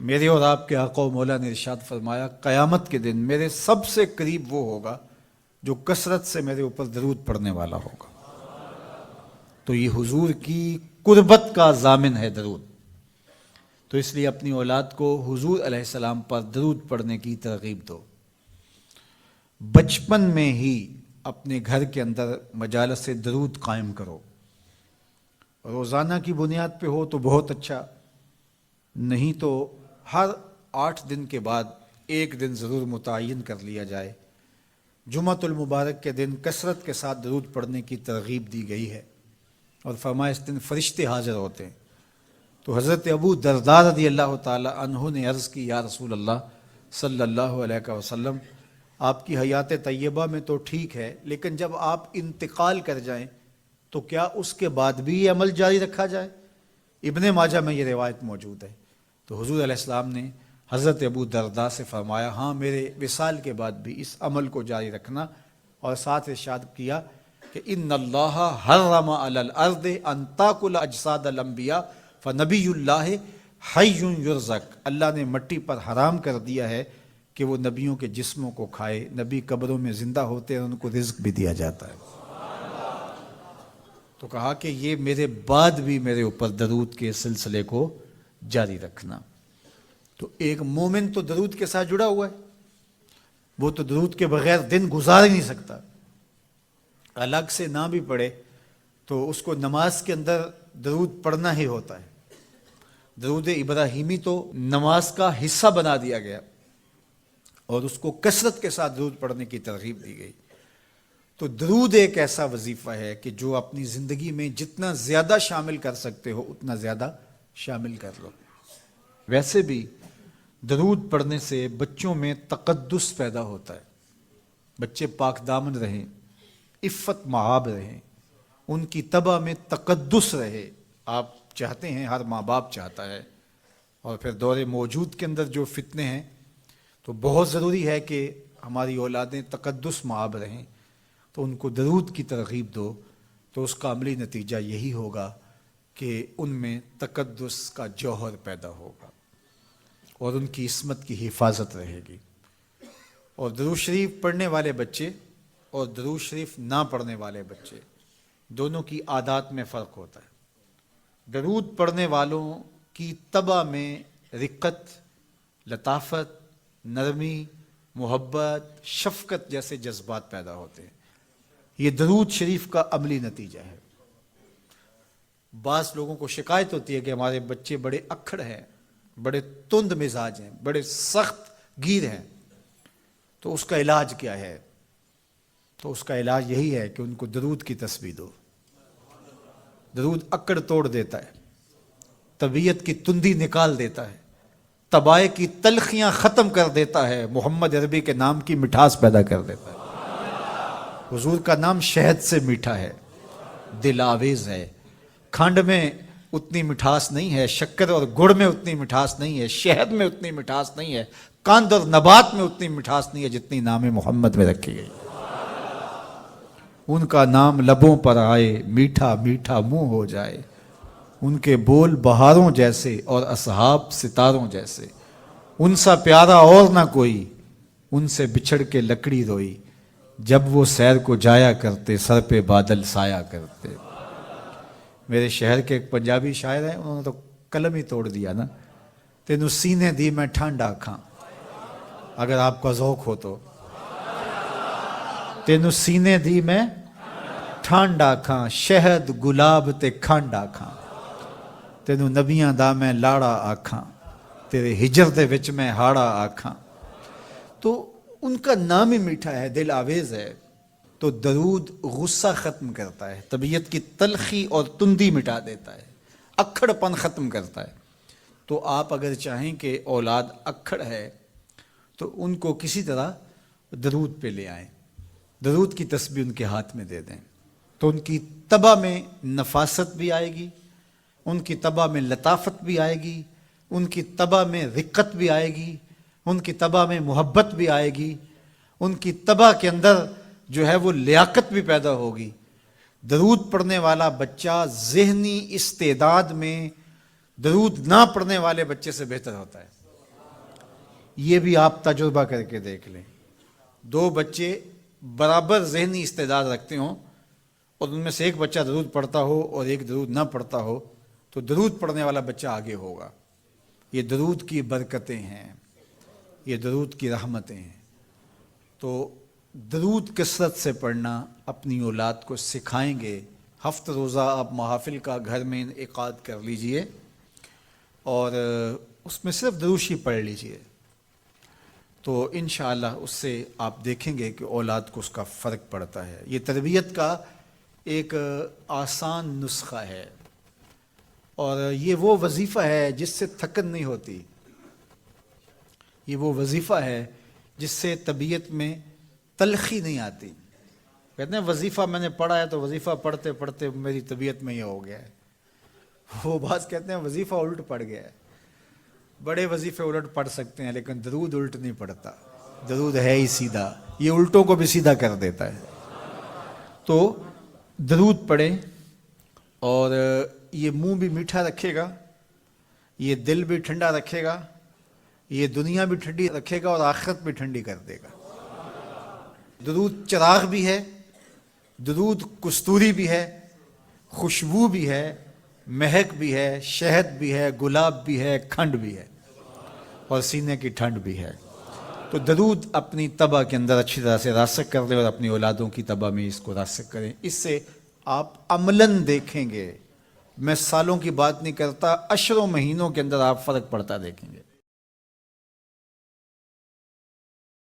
میرے اور آپ کے آقا و مولا نے ارشاد فرمایا قیامت کے دن میرے سب سے قریب وہ ہوگا جو کثرت سے میرے اوپر درود پڑھنے والا ہوگا۔ تو یہ حضور کی قربت کا ضامن ہے درود۔ تو اس لیے اپنی اولاد کو حضور علیہ السلام پر درود پڑھنے کی ترغیب دو۔ بچپن میں ہی اپنے گھر کے اندر مجالس سے درود قائم کرو۔ روزانہ کی بنیاد پہ ہو تو بہت اچھا، نہیں تو ہر 8 دن کے بعد ایک دن ضرور متعین کر لیا جائے۔ جمعۃ المبارک کے دن کثرت کے ساتھ درود پڑھنے کی ترغیب دی گئی ہے، اور فرمایا اس دن فرشتے حاضر ہوتے ہیں۔ تو حضرت ابو درداء رضی اللہ تعالی عنہ نے عرض کی، یا رسول اللہ صلی اللہ علیہ وسلم، آپ کی حیات طیبہ میں تو ٹھیک ہے، لیکن جب آپ انتقال کر جائیں تو کیا اس کے بعد بھی یہ عمل جاری رکھا جائے؟ ابن ماجہ میں یہ روایت موجود ہے۔ تو حضور علیہ السلام نے حضرت ابو درداء سے فرمایا، ہاں میرے وصال کے بعد بھی اس عمل کو جاری رکھنا، اور ساتھ ارشاد کیا کہ ان اللہ حرم علی الارض ان تاکل اجساد الانبیاء فنبی اللہ حی یرزق۔ اللہ نے مٹی پر حرام کر دیا ہے کہ وہ نبیوں کے جسموں کو کھائے۔ نبی قبروں میں زندہ ہوتے ہیں، ان کو رزق بھی دیا جاتا ہے۔ تو کہا کہ یہ میرے بعد بھی میرے اوپر درود کے سلسلے کو جاری رکھنا۔ تو ایک مومن تو درود کے ساتھ جڑا ہوا ہے، وہ تو درود کے بغیر دن گزار ہی نہیں سکتا۔ الگ سے نہ بھی پڑھے تو اس کو نماز کے اندر درود پڑھنا ہی ہوتا ہے۔ درود ابراہیمی تو نماز کا حصہ بنا دیا گیا، اور اس کو کثرت کے ساتھ درود پڑھنے کی ترغیب دی گئی۔ تو درود ایک ایسا وظیفہ ہے کہ جو اپنی زندگی میں جتنا زیادہ شامل کر سکتے ہو اتنا زیادہ شامل کر لو۔ ویسے بھی درود پڑھنے سے بچوں میں تقدس پیدا ہوتا ہے، بچے پاک دامن رہیں، عفت مآب رہیں، ان کی طبع میں تقدس رہے۔ آپ چاہتے ہیں، ہر ماں باپ چاہتا ہے، اور پھر دور موجود کے اندر جو فتنے ہیں تو بہت ضروری ہے کہ ہماری اولادیں تقدس مآب رہیں۔ تو ان کو درود کی ترغیب دو، تو اس کا عملی نتیجہ یہی ہوگا کہ ان میں تقدس کا جوہر پیدا ہوگا، اور ان کی عصمت کی حفاظت رہے گی۔ اور درود شریف پڑھنے والے بچے اور درود شریف نہ پڑھنے والے بچے دونوں کی عادات میں فرق ہوتا ہے۔ درود پڑھنے والوں کی طبع میں رقت، لطافت، نرمی، محبت، شفقت جیسے جذبات پیدا ہوتے ہیں۔ یہ درود شریف کا عملی نتیجہ ہے۔ بعض لوگوں کو شکایت ہوتی ہے کہ ہمارے بچے بڑے اکھڑ ہیں، بڑے تند مزاج ہیں، بڑے سخت گیر ہیں، تو اس کا علاج کیا ہے؟ تو اس کا علاج یہی ہے کہ ان کو درود کی تسبیح دو۔ درود اکڑ توڑ دیتا ہے، طبیعت کی تندی نکال دیتا ہے، طبائع کی تلخیاں ختم کر دیتا ہے، محمد عربی کے نام کی مٹھاس پیدا کر دیتا ہے۔ حضور کا نام شہد سے میٹھا ہے، دل آویز ہے۔ کھنڈ میں اتنی مٹھاس نہیں ہے، شکر اور گڑ میں اتنی مٹھاس نہیں ہے، شہد میں اتنی مٹھاس نہیں ہے، قند اور نبات میں اتنی مٹھاس نہیں ہے جتنی نام محمد میں رکھی گئی۔ ان کا نام لبوں پر آئے، میٹھا میٹھا منہ ہو جائے، ان کے بول بہاروں جیسے اور اصحاب ستاروں جیسے، ان سا پیارا اور نہ کوئی، ان سے بچھڑ کے لکڑی روئی، جب وہ سیر کو جایا کرتے سر پہ بادل سایا کرتے۔ میرے شہر کے ایک پنجابی شاعر ہیں، انہوں نے تو قلم ہی توڑ دیا نا، تینوں سینے دی میں ٹھنڈ آکھاں، اگر آپ کا ذوق ہو تو، تینوں سینے دی میں ٹھنڈ آکھاں، شہد گلاب تے کھنڈ آکھاں، تینوں نبیاں دا میں لاڑا آکھاں، تیرے ہجر دے وچ میں ہاڑا آکھاں۔ تو ان کا نام ہی میٹھا ہے، دل آویز ہے۔ تو درود غصہ ختم کرتا ہے، طبیعت کی تلخی اور تندی مٹا دیتا ہے، اکھڑ پن ختم کرتا ہے۔ تو آپ اگر چاہیں کہ اولاد اکھڑ ہے تو ان کو کسی طرح درود پہ لے آئیں، درود کی تسبیح ان کے ہاتھ میں دے دیں، تو ان کی طبع میں نفاست بھی آئے گی، ان کی طبع میں لطافت بھی آئے گی، ان کی طبع میں رقت بھی آئے گی، ان کی طبع میں محبت بھی آئے گی، ان کی طبع کے اندر جو ہے وہ لیاقت بھی پیدا ہوگی۔ درود پڑھنے والا بچہ ذہنی استعداد میں درود نہ پڑھنے والے بچے سے بہتر ہوتا ہے۔ یہ بھی آپ تجربہ کر کے دیکھ لیں، دو بچے برابر ذہنی استعداد رکھتے ہوں اور ان میں سے ایک بچہ درود پڑھتا ہو اور ایک درود نہ پڑھتا ہو تو درود پڑھنے والا بچہ آگے ہوگا۔ یہ درود کی برکتیں ہیں، یہ درود کی رحمتیں ہیں۔ تو درود کثرت سے پڑھنا اپنی اولاد کو سکھائیں گے۔ ہفتہ روزہ آپ محافل کا گھر میں انعقاد کر لیجئے اور اس میں صرف دروشی پڑھ لیجئے، تو انشاءاللہ اس سے آپ دیکھیں گے کہ اولاد کو اس کا فرق پڑتا ہے۔ یہ تربیت کا ایک آسان نسخہ ہے اور یہ وہ وظیفہ ہے جس سے تھکن نہیں ہوتی، یہ وہ وظیفہ ہے جس سے طبیعت میں تلخی نہیں آتی۔ کہتے ہیں وظیفہ میں نے پڑھا ہے تو وظیفہ پڑھتے پڑھتے میری طبیعت میں یہ ہو گیا ہے، وہ بعض کہتے ہیں وظیفہ الٹ پڑ گیا ہے۔ بڑے وظیفے الٹ پڑھ سکتے ہیں لیکن درود الٹ نہیں پڑھتا، درود ہے ہی سیدھا، یہ الٹوں کو بھی سیدھا کر دیتا ہے۔ تو درود پڑھیں اور یہ منہ بھی میٹھا رکھے گا، یہ دل بھی ٹھنڈا رکھے گا، یہ دنیا بھی ٹھنڈی رکھے گا اور آخرت بھی ٹھنڈی کر دے گا۔ درود چراغ بھی ہے، درود کستوری بھی ہے، خوشبو بھی ہے، مہک بھی ہے، شہد بھی ہے، گلاب بھی ہے، کھنڈ بھی ہے اور سینے کی ٹھنڈ بھی ہے۔ تو درود اپنی طبع کے اندر اچھی طرح سے راسخ کر لیں اور اپنی اولادوں کی طبع میں اس کو راسخ کریں۔ اس سے آپ عملاً دیکھیں گے، میں سالوں کی بات نہیں کرتا، اشروں مہینوں کے اندر آپ فرق پڑتا دیکھیں گے۔